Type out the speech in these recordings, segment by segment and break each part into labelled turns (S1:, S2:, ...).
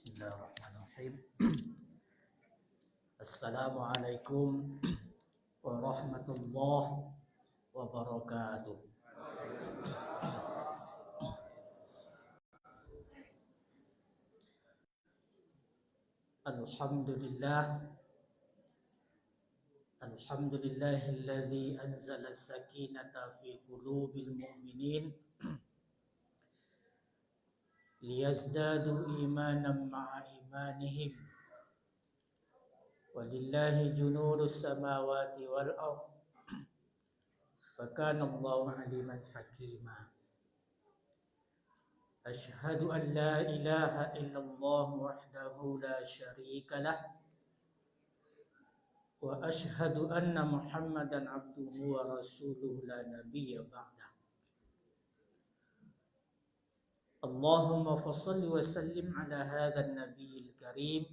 S1: Bismillahirrahmanirrahim. Assalamualaikum warahmatullahi wabarakatuh. Alhamdulillah. Alhamdulillahilladzi anzala as-sakinata fi qulubil mu'minin liyazdadu imanan ma'a imanihim. Walillahi junudus samawati wal ardh. Fakana Allahu aliman hakima. Ashhadu an la ilaha illallah wahdahu la syarika lah wa ashhadu anna Muhammadan abduhu wa rasuluhu la nabiyya ba'dah. Allahumma fassalli wa sallim ala hadzal nabiyil karim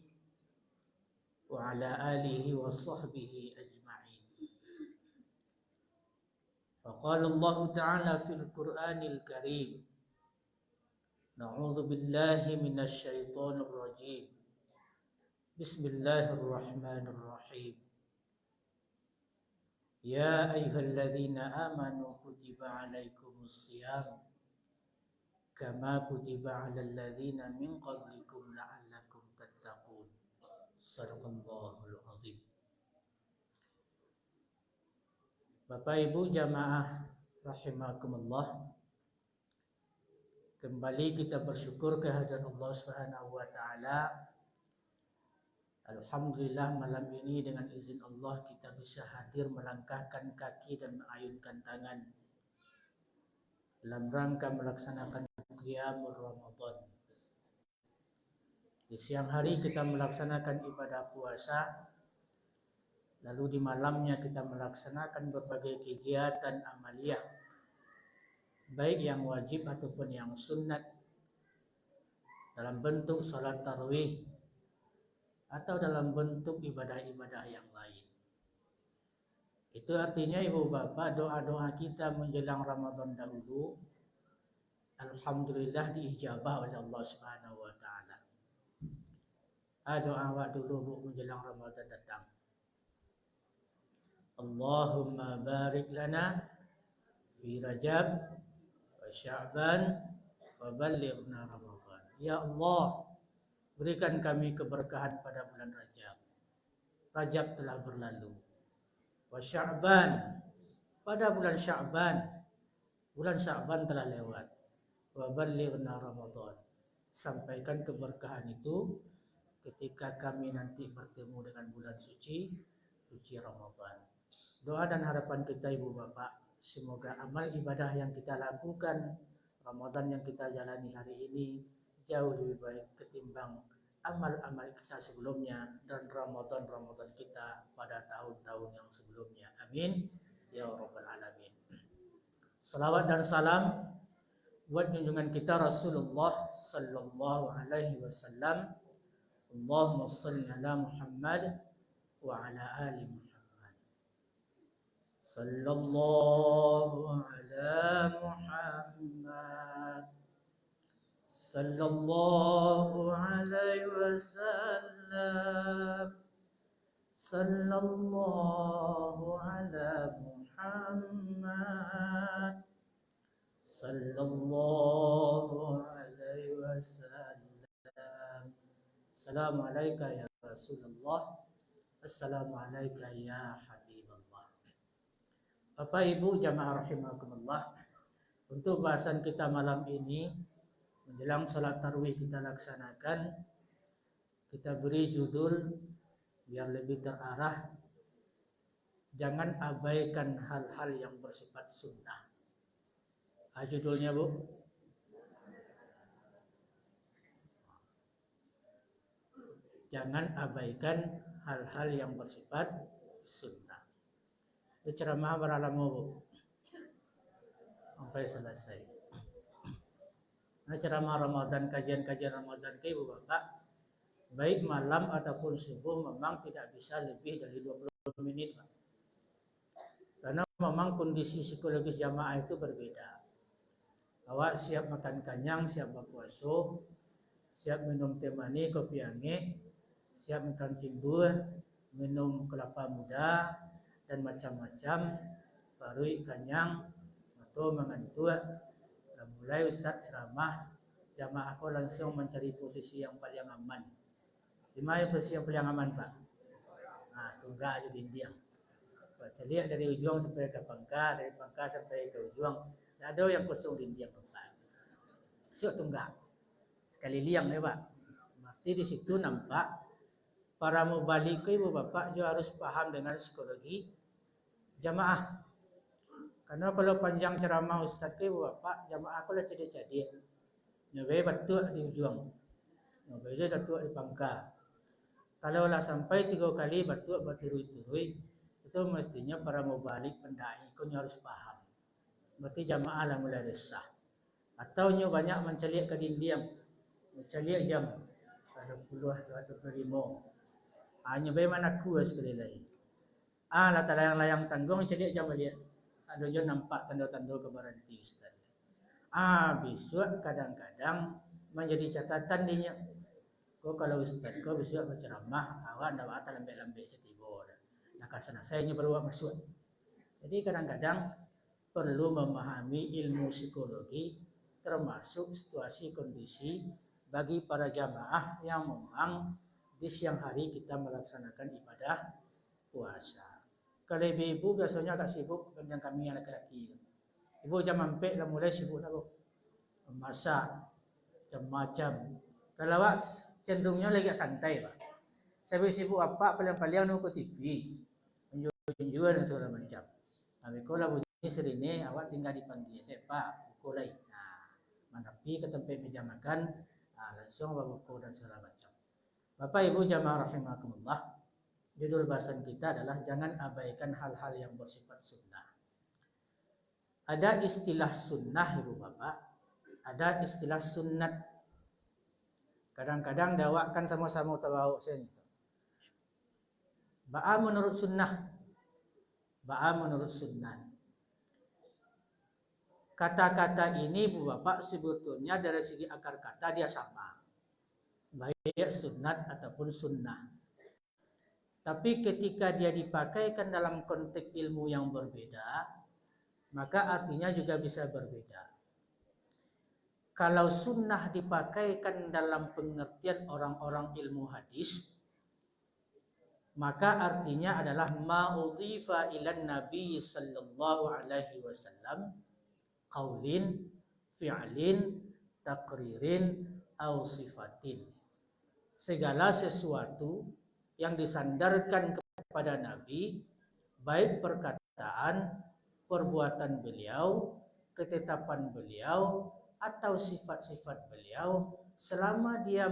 S1: wa ala alihi wa sahbihi ajma'in. Faqala Allah ta'ala fil Qur'anil Karim, na'udzu billahi minasy syaithanir rajim. Bismillahirrahmanirrahim. Ya ayyuhalladzina amanu kutiba 'alaikumus shiyam kama kutiba 'alal ladzina min qablikum la'allakum tattaqun. Shadaqallahul azim. Bapak Ibu jamaah rahimakumullah, kembali kita bersyukur kehadirat Allah Subhanahu wa taala. Alhamdulillah malam ini dengan izin Allah kita bisa hadir melangkahkan kaki dan mengayunkan tangan dalam rangka melaksanakan qiyamul Ramadan. Di siang hari kita melaksanakan ibadah puasa, lalu di malamnya kita melaksanakan berbagai kegiatan amaliyah, baik yang wajib ataupun yang sunnat, dalam bentuk salat tarawih atau dalam bentuk ibadah-ibadah yang lain. Itu artinya ibu bapak, doa-doa kita menjelang Ramadan dahulu alhamdulillah diijabah oleh Allah Subhanahu wa taala. Doa awak dulu bu menjelang Ramadan datang. Allahumma barik lana fi Rajab wa Sya'ban wa ballighna Ramadan. Ya Allah, berikan kami keberkahan pada bulan Rajab. Rajab telah berlalu. Wa Sya'ban, pada bulan Sya'ban. Bulan Sya'ban telah lewat. Wa ballighna Ramadan. Sampaikan keberkahan itu ketika kami nanti bertemu dengan bulan suci Ramadan. Doa dan harapan kita ibu bapak, semoga amal ibadah yang kita lakukan, Ramadan yang kita jalani hari ini jauh lebih baik ketimbang amal-amal kita sebelumnya dan Ramadan kita pada tahun-tahun yang sebelumnya. Amin ya rabbal alamin. Salawat dan salam buat junjungan kita Rasulullah sallallahu alaihi wasallam. Allahumma shalli ala Muhammad wa ala ali Muhammad. Sallallahu ala Muhammad sallallahu alaihi wasallam. Sallallahu ala Muhammad sallallahu alaihi wasallam. Assalamualaikum ya Rasulullah. Assalamualaikum ya Habibullah. Bapak Ibu jamaah rahimakumullah, untuk bahasan kita malam ini menjelang salat tarawih kita laksanakan, kita beri judul biar lebih terarah, jangan abaikan hal-hal yang bersifat sunnah. Judulnya Bu, jangan abaikan hal-hal yang bersifat sunnah. Itu ceramah berapa lama Bu? Sampai selesai. Nah, ceramah Ramadan, kajian-kajian Ramadan ke ibu bapak, baik malam ataupun subuh memang tidak bisa lebih dari 20 menit Pak. Karena memang kondisi psikologis jamaah itu berbeda. Awak siap makan kenyang, siap berpuasa, siap minum teh manis, kopi anget, siap mengkancing buah, minum kelapa muda dan macam-macam, baru kanyang atau mengantuk. Mulai Ustaz ceramah, jamaah aku langsung mencari posisi yang paling aman. Di mana posisi yang paling aman, Pak? Tunggak aja dinding. Baca lihat dari ujung sampai ke pangkal, dari pangkal sampai ke ujung. Tidak ada yang kosong dinding, Pak. Siap tunggak. Sekali liang ya, Pak. Berarti di situ nampak para mubalik ibu bapak juga harus paham dengan psikologi jamaah. Karena kalau panjang ceramah Ustaz ke ibu bapak, jamaah aku lah cedik-cedik. Nyabai batuk di ujung. Nyabai dia batuk di pangkal. Kalau lah sampai 3 kali batuk berturut-turut, itu mestinya para mubalik pendai kau harus paham. Berarti jamaah lah mulai resah. Atau nyo banyak menceliak ke dinding. Menceliak jam 20-25. Nyobai mana kuas sekali lagi. Lata layang-layang tanggung celiak jam balik. Ada je nampak tanda-tanda keberhenti Ustaz. Besok kadang-kadang menjadi catatan dia. Kau kalau Ustaz kau besok berceramah, awak ndak batal lembek-lembek setibo. Nak kasana saya baru masuk. Jadi kadang-kadang perlu memahami ilmu psikologi termasuk situasi kondisi bagi para jamaah yang memang di siang hari kita melaksanakan ibadah puasa. Kalau ibu biasanya agak sibuk dengan kami yang laki-laki. Ibu jam mampek dah mulai sibuk dah masak macam-macam. Kalau awak cenderungnya lagi santai, Pak. Saya sibuk apa paling-paling nonton TV, menjual dan segala macam. Tapi kalau bunyi serine awak tinggal dipanggil, saya Pak, buku lain. Menepi ke tempat meja makan, langsung bawa buku dan segala macam. Bapak Ibu jamaah rahimakumullah. Judul bahasan kita adalah jangan abaikan hal-hal yang bersifat sunnah. Ada istilah sunnah Ibu Bapak, ada istilah sunnat. Kadang-kadang dakwakan sama-sama tahu saya. Ba'a menurut sunnah, ba'a menurut sunnah. Kata-kata ini Ibu Bapak sebetulnya dari segi akar kata dia sama, baik sunnat ataupun sunnah. Tapi ketika dia dipakaikan dalam konteks ilmu yang berbeda, maka artinya juga bisa berbeda. Kalau sunnah dipakaikan dalam pengertian orang-orang ilmu hadis, maka artinya adalah ma'udhifa ilan Nabi sallallahu alaihi wasallam qaulin, fi'lin, takririn, au sifatin. Segala sesuatu yang disandarkan kepada Nabi, baik perkataan, perbuatan beliau, ketetapan beliau, atau sifat-sifat beliau, selama dia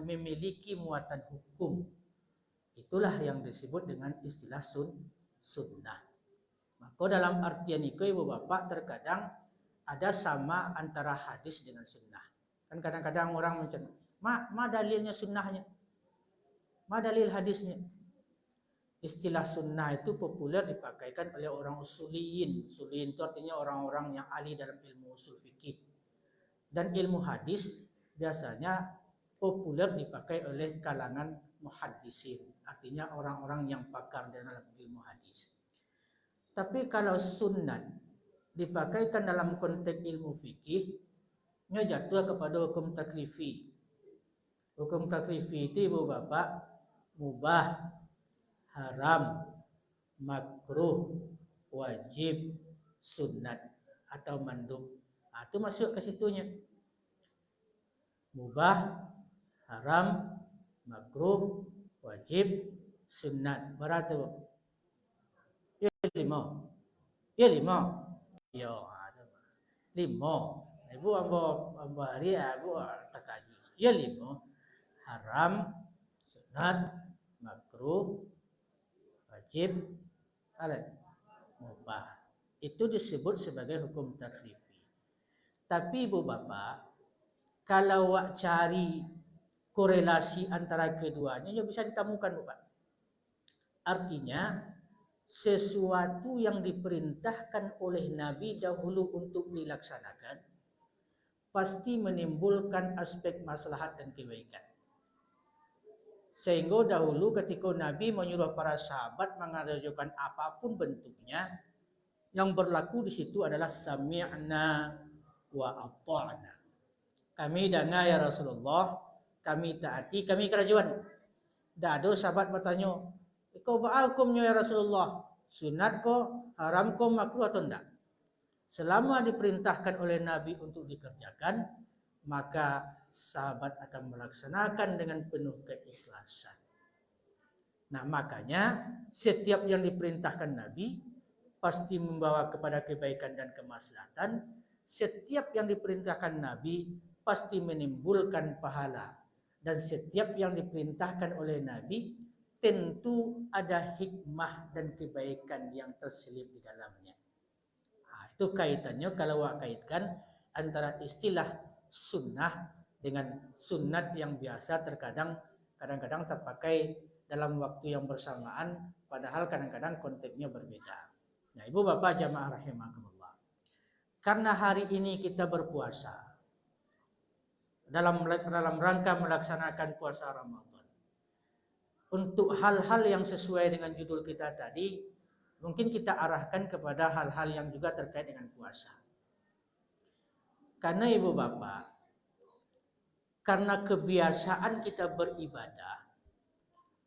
S1: memiliki muatan hukum. Itulah yang disebut dengan istilah sunnah. Maka dalam artian itu Ibu Bapak terkadang ada sama antara hadis dengan sunnah. Kan kadang-kadang orang macam, ma dalilnya sunnahnya? Ma dalil hadisnya? Istilah sunnah itu populer dipakaikan oleh orang usuliyin. Usuliyin itu artinya orang-orang yang ahli dalam ilmu usul fikih. Dan ilmu hadis biasanya populer dipakai oleh kalangan muhaddisin. Artinya orang-orang yang pakar dalam ilmu hadis. Tapi kalau sunnah dipakaikan dalam konteks ilmu fikih, nya jatuh kepada hukum taklifi. Hukum taklifi itu Ibu Bapak mubah, haram, makruh, wajib, sunat atau mandub. Itu masuk ke situnya. Mubah, haram, makruh, wajib, sunat. Berapa? Ya 5. Ya 5. Ya, 5. Ibu ambo hari ibu tak kaji. Ya 5. Haram, sunat, makruh, wajib, mubah. Itu disebut sebagai hukum taklifi. Tapi Ibu Bapak, kalau wak cari korelasi antara keduanya, ya bisa ditemukan Bapak. Artinya, sesuatu yang diperintahkan oleh Nabi dahulu untuk dilaksanakan, pasti menimbulkan aspek maslahat dan kebaikan. Sehingga dahulu ketika Nabi menyuruh para sahabat mengerjakan apapun bentuknya, yang berlaku di situ adalah sami'na wa ata'na. Kami dengar ya Rasulullah, kami taati, kami kerajuan. Dah ada sahabat bertanya, "Kau apa hukumnya ya Rasulullah? Sunat ko, haram ko, makruh atau tidak?" Selama diperintahkan oleh Nabi untuk dikerjakan, maka sahabat akan melaksanakan dengan penuh keikhlasan. Nah, makanya setiap yang diperintahkan Nabi pasti membawa kepada kebaikan dan kemaslahatan. Setiap yang diperintahkan Nabi pasti menimbulkan pahala. Dan setiap yang diperintahkan oleh Nabi tentu ada hikmah dan kebaikan yang terselip di dalamnya. Itu kaitannya kalau awak kaitkan antara istilah sunnah dengan sunat yang biasa kadang-kadang terpakai dalam waktu yang bersamaan, padahal kadang-kadang konteksnya berbeda. Nah, ibu bapak jamaah rahimakumullah, karena hari ini kita berpuasa dalam rangka melaksanakan puasa Ramadan, untuk hal-hal yang sesuai dengan judul kita tadi, mungkin kita arahkan kepada hal-hal yang juga terkait dengan puasa. Karena ibu bapak, karena kebiasaan kita beribadah,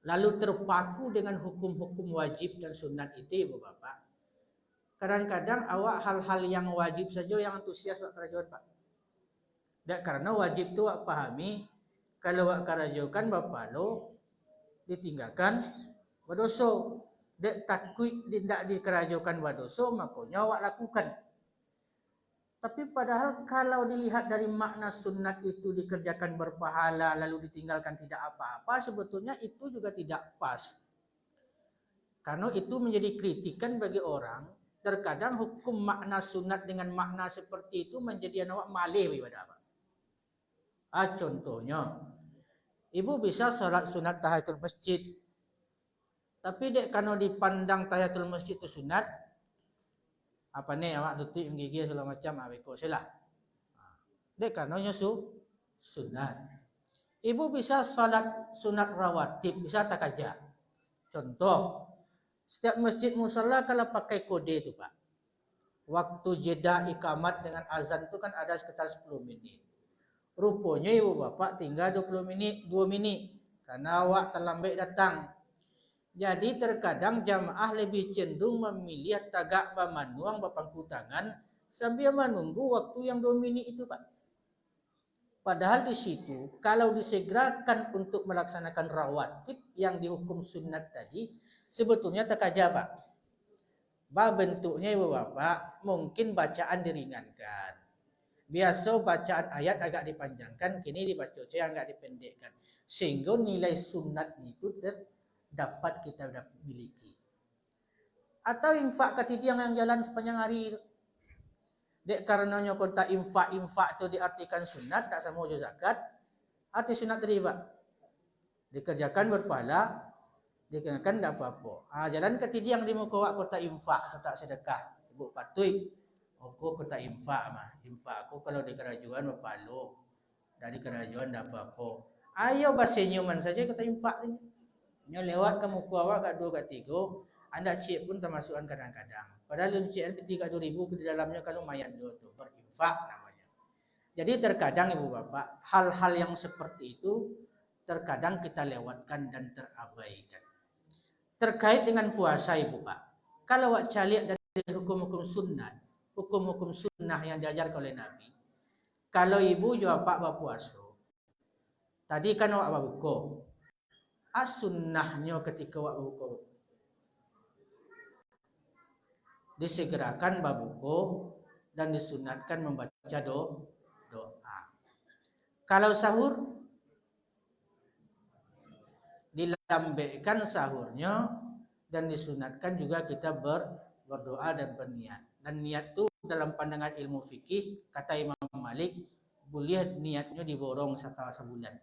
S1: lalu terpaku dengan hukum-hukum wajib dan sunat itu ibu bapak, kadang-kadang awak hal-hal yang wajib saja yang antusias wak kerajuan pak. Dan karena wajib tu wak pahami, kalau wak kerajukan bapak lo ditinggalkan berdosa. Dek takut tidak dikerajukan berdosa, makanya awak lakukan. Tapi padahal kalau dilihat dari makna sunat itu dikerjakan berpahala lalu ditinggalkan tidak apa-apa, sebetulnya itu juga tidak pas. Karena itu menjadi kritikan bagi orang. Terkadang hukum makna sunat dengan makna seperti itu menjadi awak malih ibadah apa. Contohnya, ibu bisa sholat sunat tahiyatul masjid. Tapi dek kalau dipandang tahiyatul masjid itu sunat, apa nih awak tutup gigi segala macam aweko silah. Dek karena sunat. Ibu bisa sholat sunat rawatib, bisa tak aja. Contoh, setiap masjid musalla kalau pakai kode itu pak, waktu jeda ikamat dengan azan itu kan ada sekitar 10 menit. Rupanya ibu bapak tinggal 20 menit, 2 menit. Karena awak terlambat datang. Jadi terkadang jamaah lebih cenderung memilih tagak bamanuang bapangku tangan sambil menunggu waktu yang 2 menit itu pak. Padahal di situ kalau disegerakan untuk melaksanakan rawatib yang dihukum sunat tadi, sebetulnya tak aja pak. Bentuknya ibu bapak mungkin bacaan diringankan. Biasa bacaan ayat agak dipanjangkan, kini dibaca agak dipendekkan. Sehingga nilai sunat itu dapat kita miliki. Atau infak ketidiang yang jalan sepanjang hari. Dek karenanya kota infak itu diartikan sunat, tak sama juga zakat. Arti sunat tadi pak, dikerjakan berpahala, dikerjakan tak apa-apa. Jalan ketidiang di muka wak kota infak, kota sedekah. Ibu patui, aku kota infak mah. Infak aku kalau di kerajuan berpahala, dari kerajuan tak apa-apa. Ayo basenyuman saja kota infak ini. Lewat ke muka awak kat 2 kat 3, anda cik pun termasukan kadang-kadang. Padahal cik ketika 2,000 di dalamnya kalau lumayan tu berinfak namanya. Jadi terkadang ibu bapak hal-hal yang seperti itu terkadang kita lewatkan dan terabaikan. Terkait dengan puasa ibu pak, kalau awak caliak dari hukum-hukum sunnah, hukum-hukum sunnah yang diajarkan oleh Nabi, kalau ibu jawab pak berpuasa, tadi kan awak berbuka. Sunnahnya ketika awak berbuka disegerakan berbuka dan disunatkan membaca doa. Kalau sahur dilambekkan sahurnya dan disunatkan juga kita berdoa dan berniat. Dan niat itu dalam pandangan ilmu fikih kata Imam Malik boleh niatnya diborong sebulan.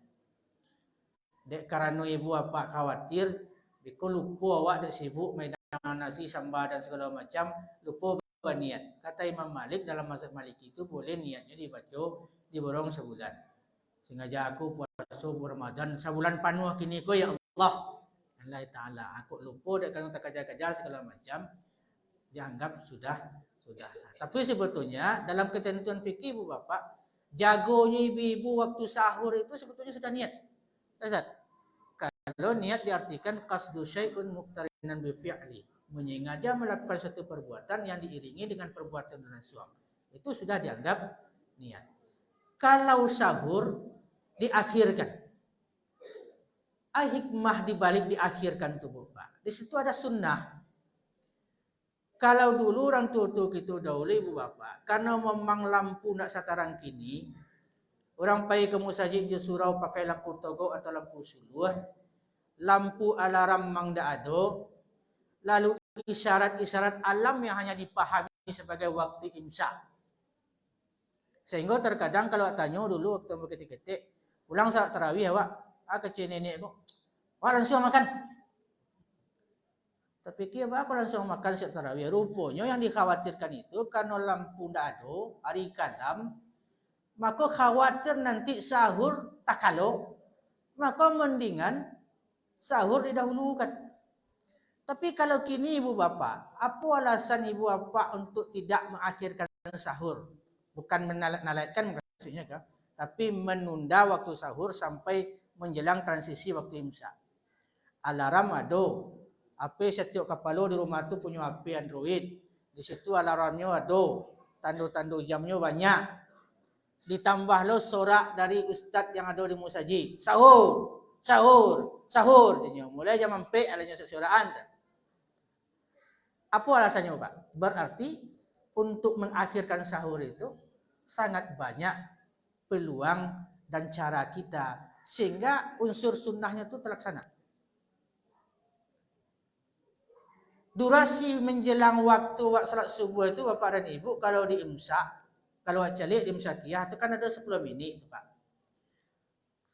S1: Dek karena ibu apa khawatir, biko lupa awak dah sibuk main nasi sambal dan segala macam, lupa berniat. Kata Imam Malik dalam mazhab Maliki itu boleh niatnya dibaca diborong sebulan. Sengaja aku puasa Ramadan sebulan penuh kini ko ya Allah. Allah Ta'ala aku lupa dan kalau tak kerja-kerja segala macam dianggap sudah sah. Tapi sebetulnya dalam ketentuan fikih Bu Bapak, jagonya ibu-ibu waktu sahur itu sebetulnya sudah niat. Ustaz, kalau niat diartikan qasdu syai'un muqtarinan bi fi'li, menyengaja melakukan suatu perbuatan yang diiringi dengan perbuatan dan suam. Itu sudah dianggap niat. Kalau sahur diakhirkan, hikmah dibalik diakhirkan itu Bapak. Di situ ada sunnah. Kalau dulu orang tua kita dahulu ibu bapak, karena memang lampu nak satarang kini, orang pergi ke musajid je surau pakai lampu togo atau lampu suluh, lampu alarm mang dak ada, lalu isyarat-isyarat alam yang hanya dipahami sebagai waktu imsak. Sehingga terkadang kalau tanya dulu waktu berketik-ketik, pulang saat tarawih awak, kecil nenek aku, awak langsung makan. Tapi kira aku langsung makan saat tarawih. Rupanya yang dikhawatirkan itu karena lampu tidak ada, hari kalam, maka khawatir nanti sahur tak kalau, maka mendingan sahur didahulukan. Tapi kalau kini ibu bapa, apa alasan ibu bapa untuk tidak mengakhirkan sahur? Bukan menalatkan maksudnya kan? Tapi menunda waktu sahur sampai menjelang transisi waktu imsak. Alarm ada. HP setiap kapalo di rumah tu punya HP Android. Di situ alarmnya ada. Tandu-tandu jamnya banyak. Ditambah lo sorak dari ustaz yang ada di musajid. Sahur, sahur, sahur. Mulai jam 4 adanya soraan. Apa alasannya Pak? Berarti untuk mengakhirkan sahur itu sangat banyak peluang dan cara kita. Sehingga unsur sunnahnya itu terlaksana. Durasi menjelang waktu salat subuh itu Bapak dan Ibu kalau di imsak, kalau acalik di imsakiyah itu kan ada 10 minit Pak.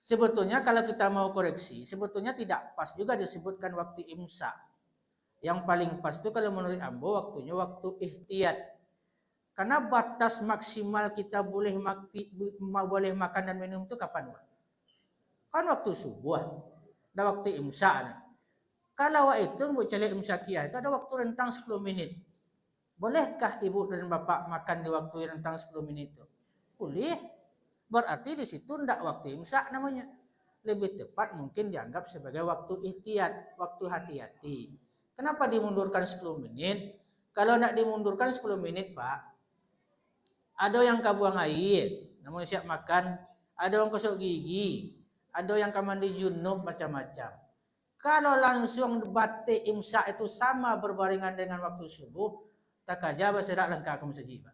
S1: Sebetulnya kalau kita mau koreksi, sebetulnya tidak pas juga disebutkan waktu imsak. Yang paling pas itu kalau menurut Ambo waktunya waktu ihtiyat. Karena batas maksimal kita boleh makan dan minum itu kapan Pak? Kan waktu subuh dan waktu imsak. Kalau itu buat calik imsakiyah itu ada waktu rentang 10 minit. Bolehkah ibu dan bapak makan di waktu rentang 10 menit itu? Boleh. Berarti di situ tidak waktu imsak namanya. Lebih tepat mungkin dianggap sebagai waktu ihtiyat, waktu hati-hati. Kenapa dimundurkan 10 menit? Kalau nak dimundurkan 10 menit Pak, ada yang kabuang air, namun siap makan, ada yang kosok gigi, ada yang kamandi junub macam-macam. Kalau langsung batik imsak itu sama berbarengan dengan waktu subuh, tak aja berserak lengkap ke masjid.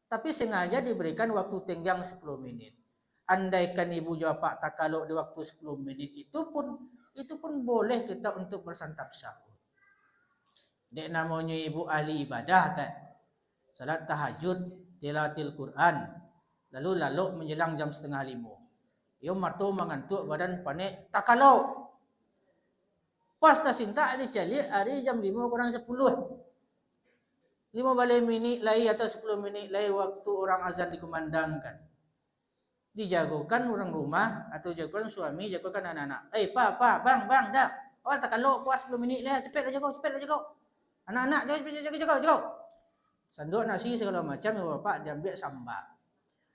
S1: Tapi sengaja diberikan waktu tenggang 10 menit. Andaikan ibu jawab Pak tak kalau di waktu 10 menit itu pun boleh kita untuk bersantap sahur. Dek namanya ibu ahli ibadah kan. Salat tahajud, tilawatil Quran. Lalu menjelang jam 4:30. Yo marto mengantuk badan panik tak kalau pas tak cinta dicari hari jam 5 kurang 10. 5 balik minit lagi atau 10 minit lagi waktu orang azan dikumandangkan. Dijagokan orang rumah atau jagokan suami, jagokan anak-anak. Pak, bang, dah. Awak tak kalau puas 10 minit lah, cepatlah jago. Anak-anak jago. Sanduk nasi segala macam ibu bapak diambil sambal.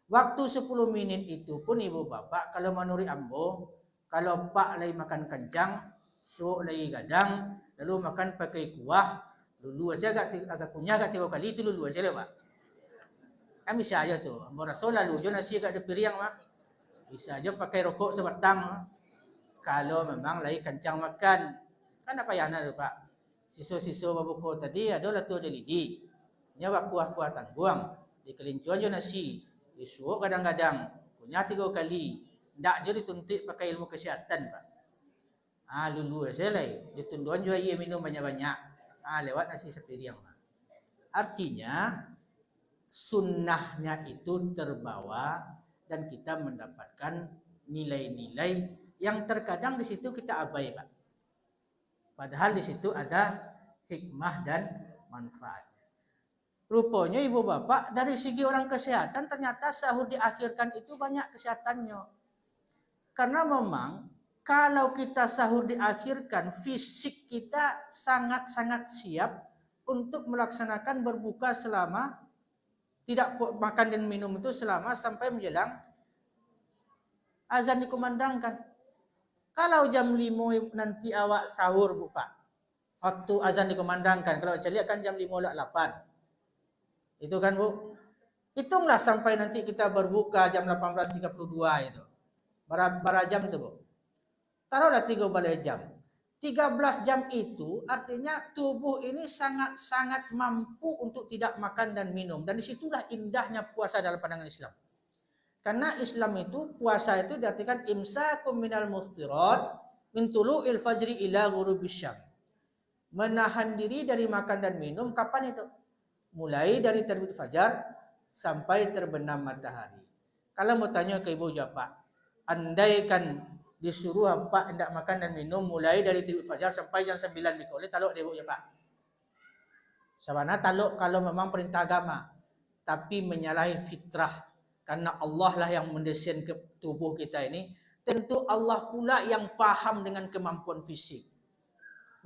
S1: Waktu 10 menit itu pun ibu bapak kalau menurut Ambo, kalau Pak lagi makan kencang, so lagi gadang, lalu makan pakai kuah, lulu aja agak punya agak 3 kali itu lulu aja lah Pak. Kan bisa aja tuh. Ambo rasa lalu je nasi agak ada piring Pak. Bisa aja pakai rokok sebatang. Kalau memang lagi kencang makan. Kan apa yang ada Pak? Siswa-siswa babuko tadi adalah tu ada lidi. Nyawa kuah-kuah tangguang. Dikelincuan je nasi. Disuuk kadang-kadang. Punya 3 kali. Ndak je dituntut pakai ilmu kesihatan Pak. Lulu aja lah. Ditunduan juga ia minum banyak-banyak. Lewat nasi sepiring. Artinya sunnahnya itu terbawa dan kita mendapatkan nilai-nilai yang terkadang di situ kita abai Pak. Padahal di situ ada hikmah dan manfaat. Rupanya ibu bapak dari segi orang kesehatan ternyata sahur diakhirkan itu banyak kesehatannya. Karena memang kalau kita sahur diakhirkan, fisik kita sangat-sangat siap untuk melaksanakan berbuka selama tidak makan dan minum itu selama sampai menjelang azan dikumandangkan. Kalau jam 5 nanti awak sahur buka, waktu azan dikumandangkan, kalau saya lihat kan jam 5:08. Itu kan Bu. Hitunglah sampai nanti kita berbuka jam 18.32 itu. Berapa jam itu Bu? Taruhlah 13 jam. 13 jam itu artinya tubuh ini sangat-sangat mampu untuk tidak makan dan minum. Dan disitulah indahnya puasa dalam pandangan Islam. Karena Islam itu, puasa itu diartikan imsakum minal muftirat min tulu'il fajri ila ghurubisy syams. Menahan diri dari makan dan minum kapan itu? Mulai dari terbit fajar sampai terbenam matahari. Kalau mau tanya ke ibu Pak, andaikan disuruh Pak hendak makan dan minum mulai dari terbit fajar sampai jam 9 boleh taluk dia ibu Pak. Sabana taluk kalau memang perintah agama, tapi menyalahi fitrah. Karena Allah lah yang mendesain ke tubuh kita ini. Tentu Allah pula yang paham dengan kemampuan fisik.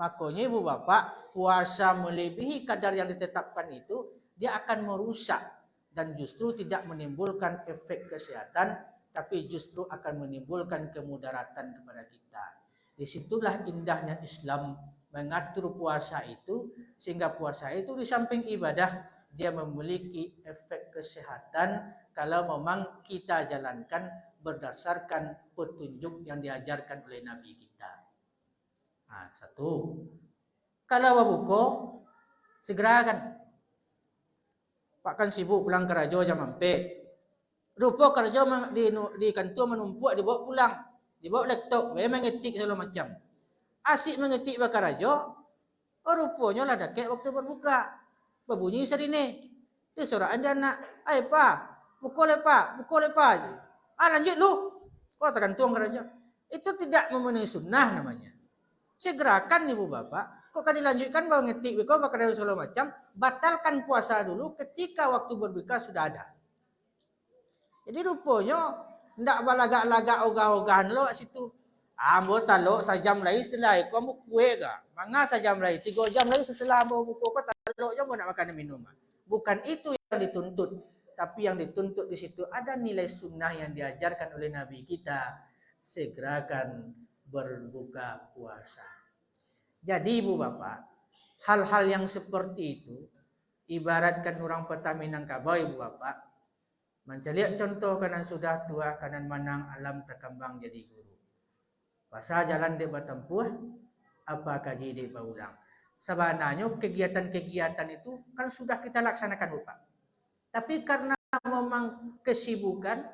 S1: Makanya ibu bapak, puasa melebihi kadar yang ditetapkan itu, dia akan merusak. Dan justru tidak menimbulkan efek kesehatan, tapi justru akan menimbulkan kemudaratan kepada kita. Disitulah indahnya Islam mengatur puasa itu, sehingga puasa itu di samping ibadah, dia memiliki efek kesehatan kalau memang kita jalankan berdasarkan petunjuk yang diajarkan oleh Nabi kita. Nah, satu. Kalau berbuka, segerakan. Pak kan sibuk pulang kerja jam 4. Rupa kerja di kantor menumpuk, dibawa pulang. Dibawa laptop, memang mengetik segala macam. Asyik mengetik berkerja, rupanya lah dekat waktu berbuka. Berbunyi serine. Dia suara anda nak, Pak, pukul Pak. Lanjut lu. Kau tergantung kerja. Itu tidak memenuhi sunnah namanya. Segerakan ibu bapak, kok kan dilanjutkan bawa ngetik, kau bakal segala macam, batalkan puasa dulu ketika waktu berbuka sudah ada. Jadi rupanya ndak balagak-lagak ogah-ogahan lo situ. Ambo taluk sajam lagi setelah itu kamu kue ga? Manga sajam lagi 3 jam lagi setelah ambo buku kau taluk je mau nak makan dan minum. Bukan itu yang dituntut, tapi yang dituntut di situ ada nilai sunnah yang diajarkan oleh Nabi kita. Segerakan berbuka puasa. Jadi ibu bapak, hal-hal yang seperti itu ibaratkan orang peta Minangkabau ibu bapak. Menceliak contoh kanan sudah tua, kanan manang alam terkembang jadi guru. Pasal jalan dia bertempuh, apa kaji dia berulang. Sebenarnya kegiatan-kegiatan itu kan sudah kita laksanakan bapak. Tapi karena memang kesibukan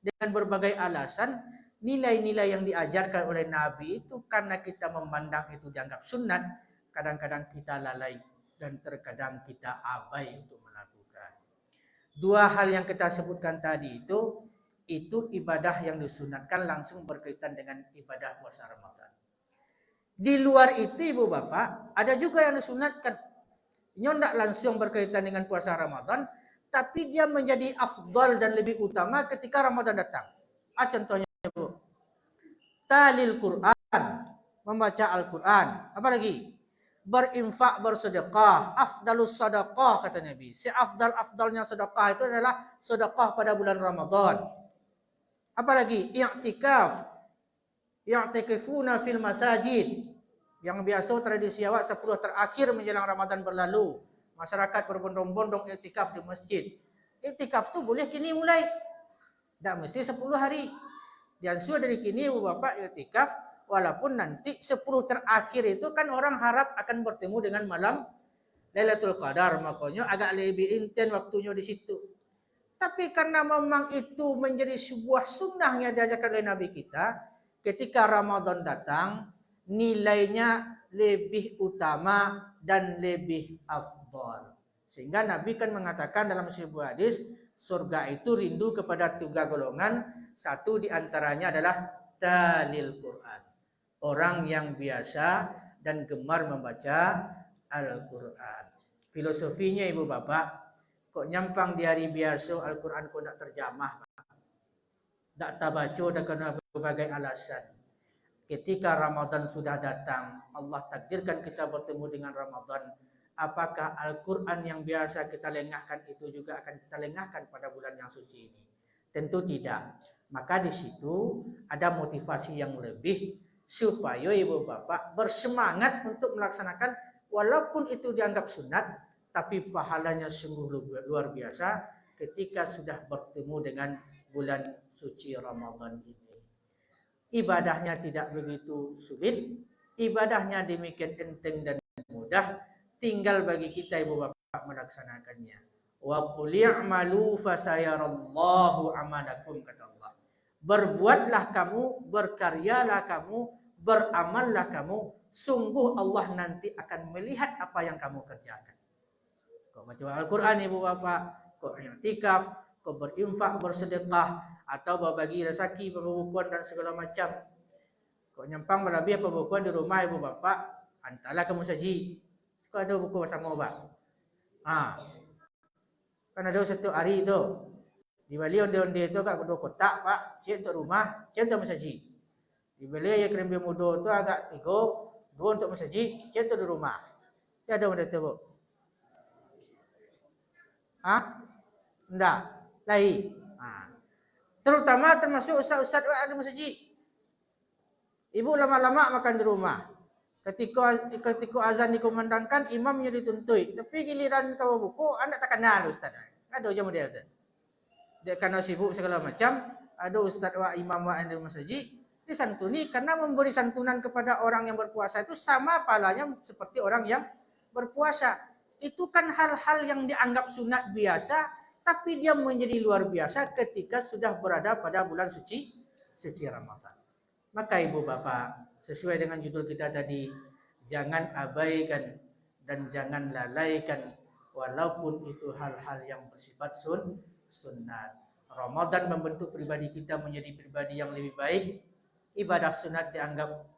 S1: dengan berbagai alasan, nilai-nilai yang diajarkan oleh Nabi itu karena kita memandang itu dianggap sunat, kadang-kadang kita lalai dan terkadang kita abai untuk melakukan. 2 hal yang kita sebutkan tadi itu ibadah yang disunatkan langsung berkaitan dengan ibadah puasa Ramadan. Di luar itu ibu bapak, ada juga yang disunatkan. Ini tidak langsung berkaitan dengan puasa Ramadan, tapi dia menjadi afdal dan lebih utama ketika Ramadan datang. Contohnya ibu, talil Quran, membaca Al-Quran. Apa lagi? Berinfak, bersedekah. Afdalus sedekah kata Nabi. Seafdal-afdalnya sedekah itu adalah sedekah pada bulan Ramadan. Apa lagi? I'tikaf. I'tikafuna fil masajid. Yang biasa tradisi awak 10 terakhir menjelang Ramadan berlalu. Masyarakat berbondong-bondong i'tikaf di masjid. I'tikaf tu boleh kini mulai. Tak mesti 10 hari. Dan sudah dari kini ibu bapak i'tikaf, walaupun nanti 10 terakhir itu kan orang harap akan bertemu dengan malam Lailatul Qadar, makanya agak lebih intens waktunya di situ. Tapi karena memang itu menjadi sebuah sunnah yang diajarkan oleh Nabi kita, ketika Ramadan datang, nilainya lebih utama dan lebih afdal. Sehingga Nabi kan mengatakan dalam sebuah hadis, surga itu rindu kepada 3 golongan. Satu di antaranya adalah talil Quran. Orang yang biasa dan gemar membaca Al-Quran. Filosofinya ibu bapak, Kok nyampang di hari biasa Al-Quran kok nak terjamah. Tak tabaca dengan berbagai alasan. Ketika Ramadan sudah datang, Allah takdirkan kita bertemu dengan Ramadan. Apakah Al-Quran yang biasa kita lengahkan itu juga akan kita lengahkan pada bulan yang suci ini? Tentu tidak. Maka di situ ada motivasi yang lebih supaya ibu bapak bersemangat untuk melaksanakan walaupun itu dianggap sunat, tapi pahalanya sungguh luar biasa ketika sudah bertemu dengan bulan suci Ramadan ini. Ibadahnya tidak begitu sulit, ibadahnya demikian enteng dan mudah, tinggal bagi kita ibu bapak melaksanakannya. Wa qul i'malu fasayarallahu amalakum, kata Allah. Berbuatlah kamu, berkaryalah kamu, beramallah kamu, sungguh Allah nanti akan melihat apa yang kamu kerjakan. Kau baca Al-Quran ibu bapak, kau i'tikaf, kau berinfak, bersedekah, atau berbagi rezeki, pembukuan dan segala macam. Kau nyampang berlebih pembukuan di rumah ibu bapak, hantarlah ke musajid. Kau ada buku bersama bapak. Kan ada satu hari tu dibeli onde-onde tu kat kedua kotak pak, cik untuk rumah, cik untuk masjid. Dibeli ya kerembi muda tu agak 3, 2 untuk masjid, cik untuk di rumah. Dia ada benda tu bu? Enggak, lain. Terutama termasuk ustaz-ustaz ada masjid. Ibu lama-lama makan di rumah. Ketika azan dikumandangkan, imamnya dituntut. Tapi giliran kau buku, anda tak kenal ustaz. Ada je model tu. Dia kerana sibuk segala macam, ada ustaz wa imam wa di masjid, disantuni karena memberi santunan kepada orang yang berpuasa itu sama pahalanya seperti orang yang berpuasa. Itu kan hal-hal yang dianggap sunat biasa, tapi dia menjadi luar biasa ketika sudah berada pada bulan suci Ramadan. Maka ibu bapak, sesuai dengan judul kita tadi, jangan abaikan dan jangan lalaikan walaupun itu hal-hal yang bersifat sunat. Ramadan membentuk pribadi kita menjadi pribadi yang lebih baik. Ibadah sunat dianggap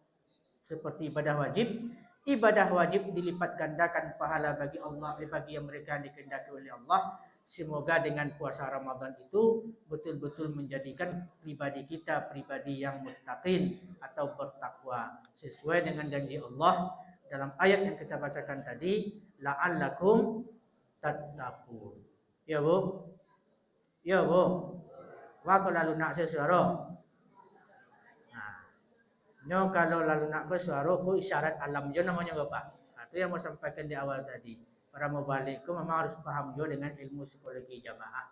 S1: seperti ibadah wajib. Ibadah wajib dilipat gandakan pahala bagi Allah, bagi yang mereka dikehendaki oleh Allah. Semoga dengan puasa Ramadan itu betul-betul menjadikan pribadi kita pribadi yang muttaqin atau bertakwa sesuai dengan janji Allah dalam ayat yang kita bacakan tadi, la'allakum tattaqun. Ya bu? Ya bu? Wah kalau lalu nak sesuara. Nyo kalau lalu nak bersuara ku isyarat alam jo namanya bapak. Itu yang mau sampaikan di awal tadi. Para mubalik ku memang harus paham jo dengan ilmu psikologi jamaah.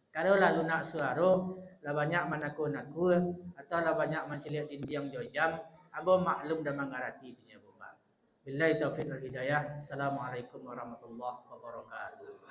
S1: Kalau lalu nak suara, lah banyak menaku-naku atau lah banyak menceliak dinding jam, abo maklum dan mengerti dunia bapak. Billahi taufiq wal hidayah. Assalamualaikum warahmatullahi wabarakatuh.